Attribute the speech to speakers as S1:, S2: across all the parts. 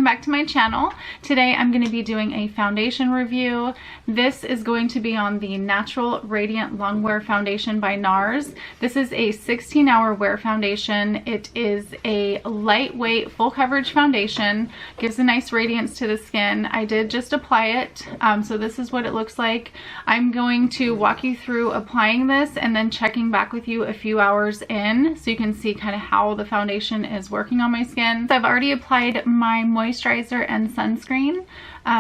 S1: welcome back to my channel. Today I'm going to be doing a foundation review. This is going to be on the Natural Radiant Longwear Foundation by Nars. This is a 16-hour wear foundation. It is a lightweight, full coverage foundation. Gives a nice radiance to the skin. I did just apply it, so this is what it looks like. I'm going to walk you through applying this and then checking back with you a few hours in so you can see kind of how the foundation is working on my skin. So I've already applied my moisturizer and sunscreen,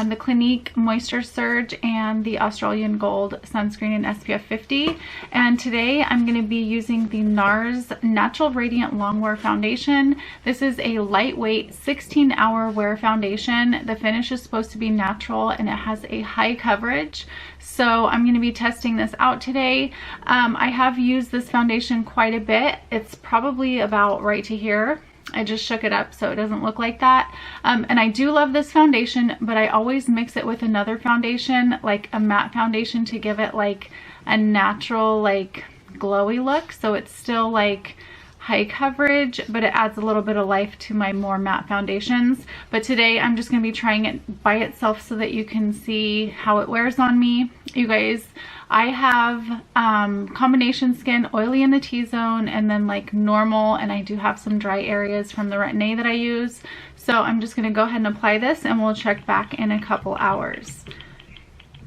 S1: the Clinique Moisture Surge and the Australian Gold sunscreen in SPF 50. And today I'm going to be using the Nars Natural Radiant Longwear Foundation. This is a lightweight 16-hour wear foundation. The finish is supposed to be natural and it has a high coverage. So I'm going to be testing this out today. I have used this foundation quite a bit. It's probably about right to here. I just shook it up so it doesn't look like that. And I do love this foundation, but I always mix it with another foundation, like a matte foundation, to give it like a natural, like glowy look. So it's still like high coverage, but it adds a little bit of life to my more matte foundations. But today I'm just going to be trying it by itself so that you can see how it wears on me. You guys, I have combination skin, oily in the T-zone and then like normal, and I do have some dry areas from the Retin-A that I use. So I'm just going to go ahead and apply this and we'll check back in a couple hours.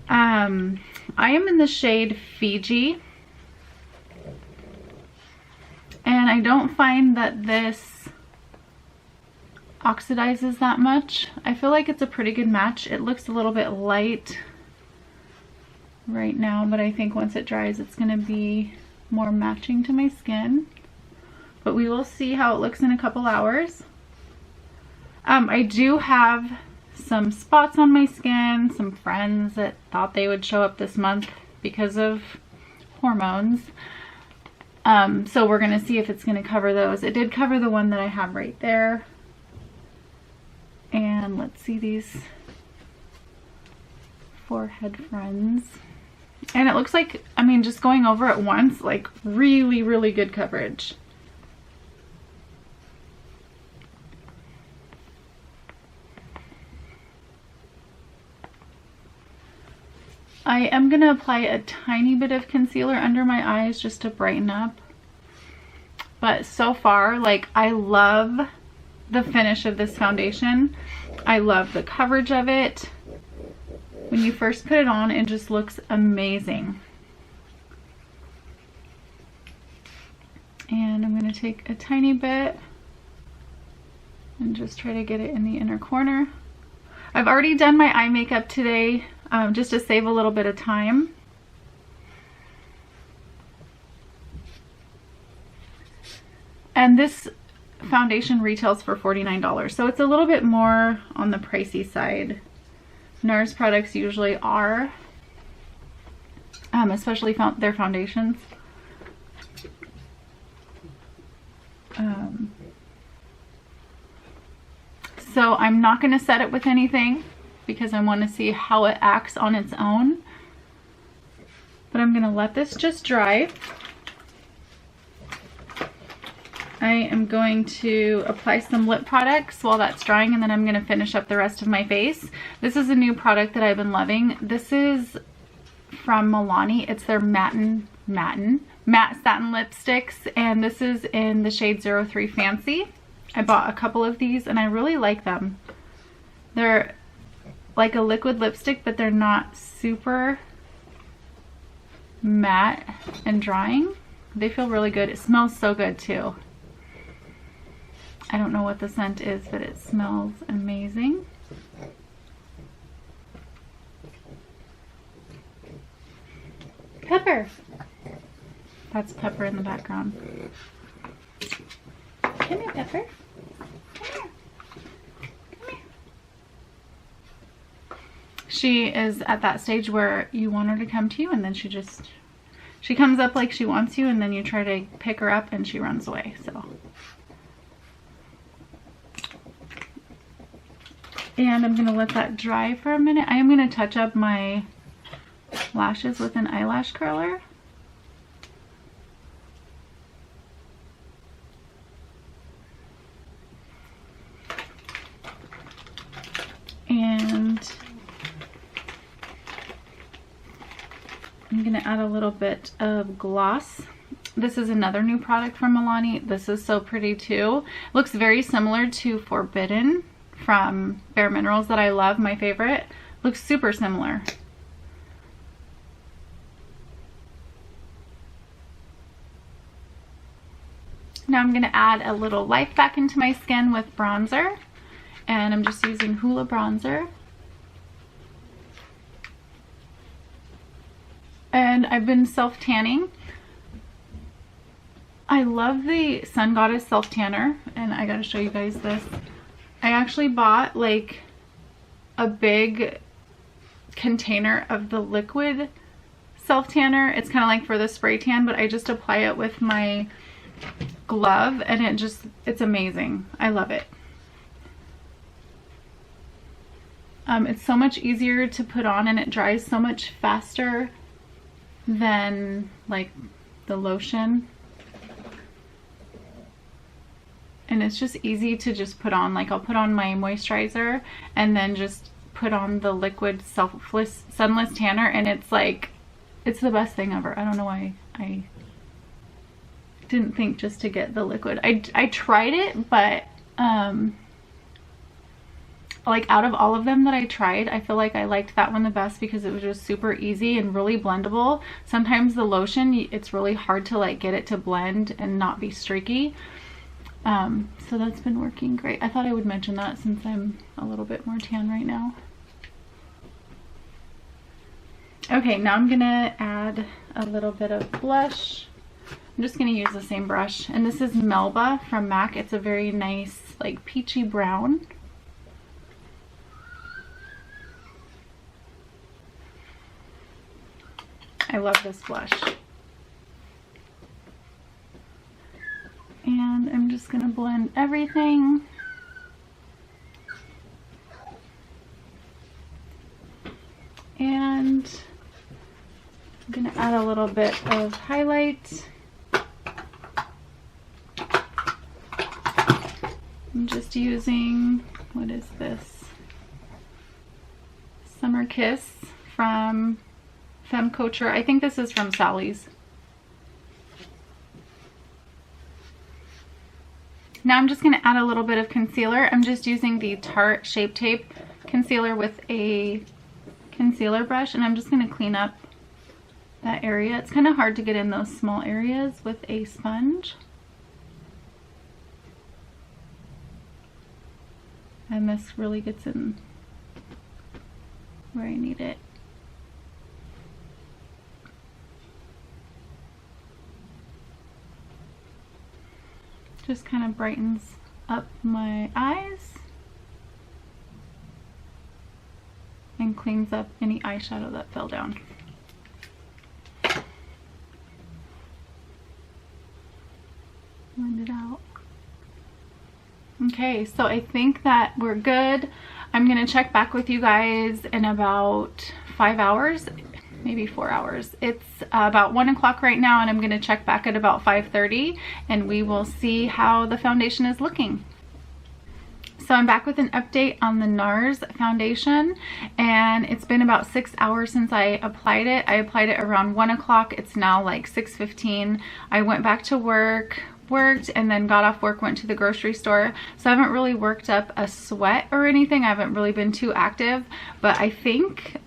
S1: I am in the shade Fiji. And I don't find that this oxidizes that much. I feel like it's a pretty good match. It looks a little bit light right now, but I think once it dries, it's going to be more matching to my skin. But we will see how it looks in a couple hours. I do have some spots on my skin, some friends that thought they would show up this month because of hormones. So we're going to see if it's going to cover those. It did cover the one that I have right there. And let's see these forehead friends. And it looks like, I mean, just going over it once, like really, really good coverage. I am going to apply a tiny bit of concealer under my eyes just to brighten up. But so far, like, I love the finish of this foundation. I love the coverage of it. When you first put it on, it just looks amazing. And I'm going to take a tiny bit and just try to get it in the inner corner. I've already done my eye makeup today, just to save a little bit of time. And this foundation retails for $49, so it's a little bit more on the pricey side. Nars products usually are, especially their foundations. So I'm not going to set it with anything because I want to see how it acts on its own. But I'm going to let this just dry. I am going to apply some lip products while that's drying, and then I'm going to finish up the rest of my face. This is a new product that I've been loving. This is from Milani. It's their matte satin lipsticks, and this is in the shade 03 Fancy. I bought a couple of these and I really like them. They're like a liquid lipstick, but they're not super matte and drying. They feel really good. It smells so good too. I don't know what the scent is, but it smells amazing. Pepper. That's Pepper in the background. Come here, Pepper. Come here. Come here. She is at that stage where you want her to come to you, and then she comes up like she wants you, and then you try to pick her up and she runs away. So, and I'm gonna let that dry for a minute. I am gonna touch up my lashes with an eyelash curler. And I'm gonna add a little bit of gloss. This is another new product from Milani. This is so pretty too. Looks very similar to Forbidden from Bare Minerals that I love, my favorite. Looks super similar. Now I'm gonna add a little life back into my skin with bronzer. And I'm just using Hoola bronzer. And I've been self-tanning. I love the Sungoddess self-tanner, and I gotta show you guys this. I actually bought like a big container of the liquid self-tanner. It's kind of like for the spray tan, but I just apply it with my glove, and it's amazing. I love it. It's so much easier to put on, and it dries so much faster than like the lotion. And it's just easy to just put on. Like I'll put on my moisturizer and then just put on the liquid sunless tanner, and it's like, it's the best thing ever. I don't know why I didn't think just to get the liquid. I tried it, but like out of all of them that I tried, I feel like I liked that one the best because it was just super easy and really blendable. Sometimes the lotion, it's really hard to like get it to blend and not be streaky. So that's been working great. I thought I would mention that since I'm a little bit more tan right now. Okay, now I'm gonna add a little bit of blush. I'm just gonna use the same brush, and this is Melba from MAC. It's a very nice like peachy brown. I love this blush. And I'm just gonna blend everything. And I'm gonna add a little bit of highlight. I'm just using, what is this? Summer Kiss from Femme Couture. I think this is from Sally's. Now I'm just going to add a little bit of concealer. I'm just using the Tarte Shape Tape concealer with a concealer brush, and I'm just going to clean up that area. It's kind of hard to get in those small areas with a sponge. And this really gets in where I need it. Just kind of brightens up my eyes and cleans up any eyeshadow that fell down. Blend it out. Okay, so I think that we're good. I'm gonna check back with you guys in about 5 hours, maybe 4 hours. It's about 1 o'clock right now, and I'm gonna check back at about 5:30, and we will see how the foundation is looking. So I'm back with an update on the Nars foundation, and it's been about 6 hours since I applied it. I applied it around 1 o'clock. It's now like 6:15. I went back to worked, and then got off work, went to the grocery store. So I haven't really worked up a sweat or anything. I haven't really been too active, but I think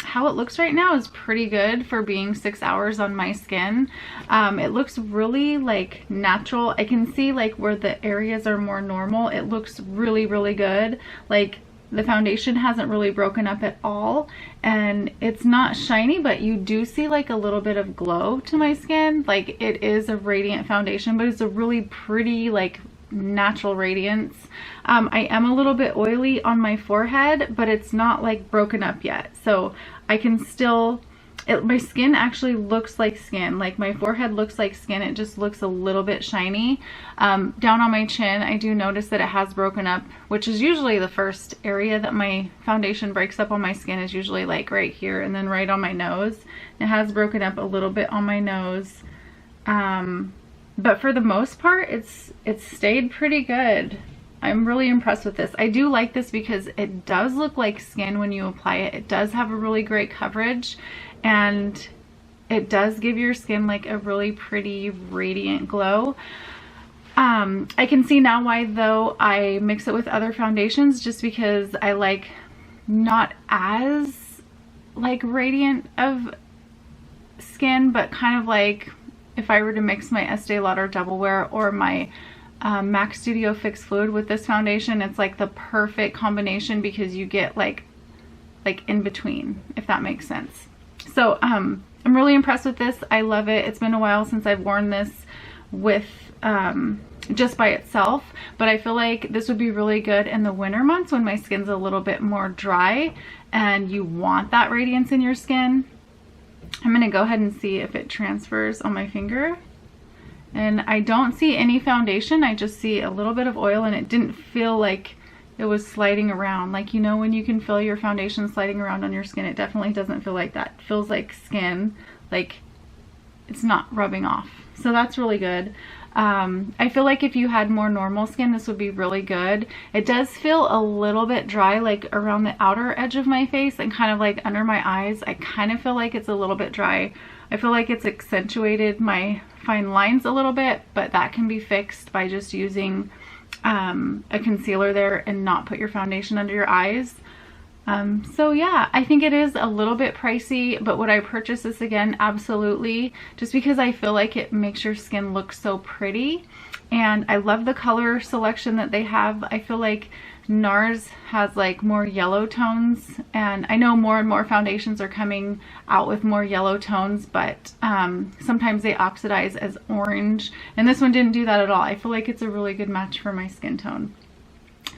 S1: how it looks right now is pretty good for being 6 hours on my skin. It looks really like natural. I can see like where the areas are more normal. It looks really, really good. Like the foundation hasn't really broken up at all, and it's not shiny, but you do see like a little bit of glow to my skin. Like it is a radiant foundation, but it's a really pretty like natural radiance. I am a little bit oily on my forehead, but it's not like broken up yet, so I can still, my skin actually looks like skin. Like my forehead looks like skin. It just looks a little bit shiny. Down on my chin, I do notice that it has broken up, which is usually the first area that my foundation breaks up on my skin, is usually like right here and then right on my nose. It has broken up a little bit on my nose. But for the most part, it's stayed pretty good. I'm really impressed with this. I do like this because it does look like skin when you apply it. It does have a really great coverage, and it does give your skin like a really pretty radiant glow. I can see now why though I mix it with other foundations, just because I like not as like radiant of skin, but kind of like if I were to mix my Estee Lauder Double Wear or my MAC Studio Fix Fluid with this foundation, it's like the perfect combination because you get like in between, if that makes sense. So I'm really impressed with this. I love it. It's been a while since I've worn this with just by itself, but I feel like this would be really good in the winter months when my skin's a little bit more dry and you want that radiance in your skin. I'm gonna go ahead and see if it transfers on my finger, and I don't see any foundation. I just see a little bit of oil, and it didn't feel like it was sliding around. Like, you know, when you can feel your foundation sliding around on your skin, it definitely doesn't feel like that. It feels like skin, like it's not rubbing off. So that's really good. I feel like if you had more normal skin, this would be really good. It does feel a little bit dry, like around the outer edge of my face and kind of like under my eyes. I kind of feel like it's a little bit dry. I feel like it's accentuated my fine lines a little bit, but that can be fixed by just using a concealer there and not put your foundation under your eyes. So yeah, I think it is a little bit pricey, but would I purchase this again? Absolutely. Just because I feel like it makes your skin look so pretty, and I love the color selection that they have. I feel like Nars has like more yellow tones, and I know more and more foundations are coming out with more yellow tones, but sometimes they oxidize as orange, and this one didn't do that at all. I feel like it's a really good match for my skin tone.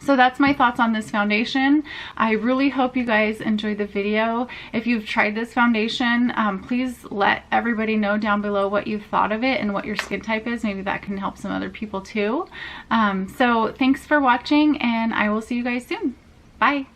S1: So that's my thoughts on this foundation. I really hope you guys enjoyed the video. If you've tried this foundation, please let everybody know down below what you've thought of it and what your skin type is. Maybe that can help some other people too. So thanks for watching, and I will see you guys soon. Bye.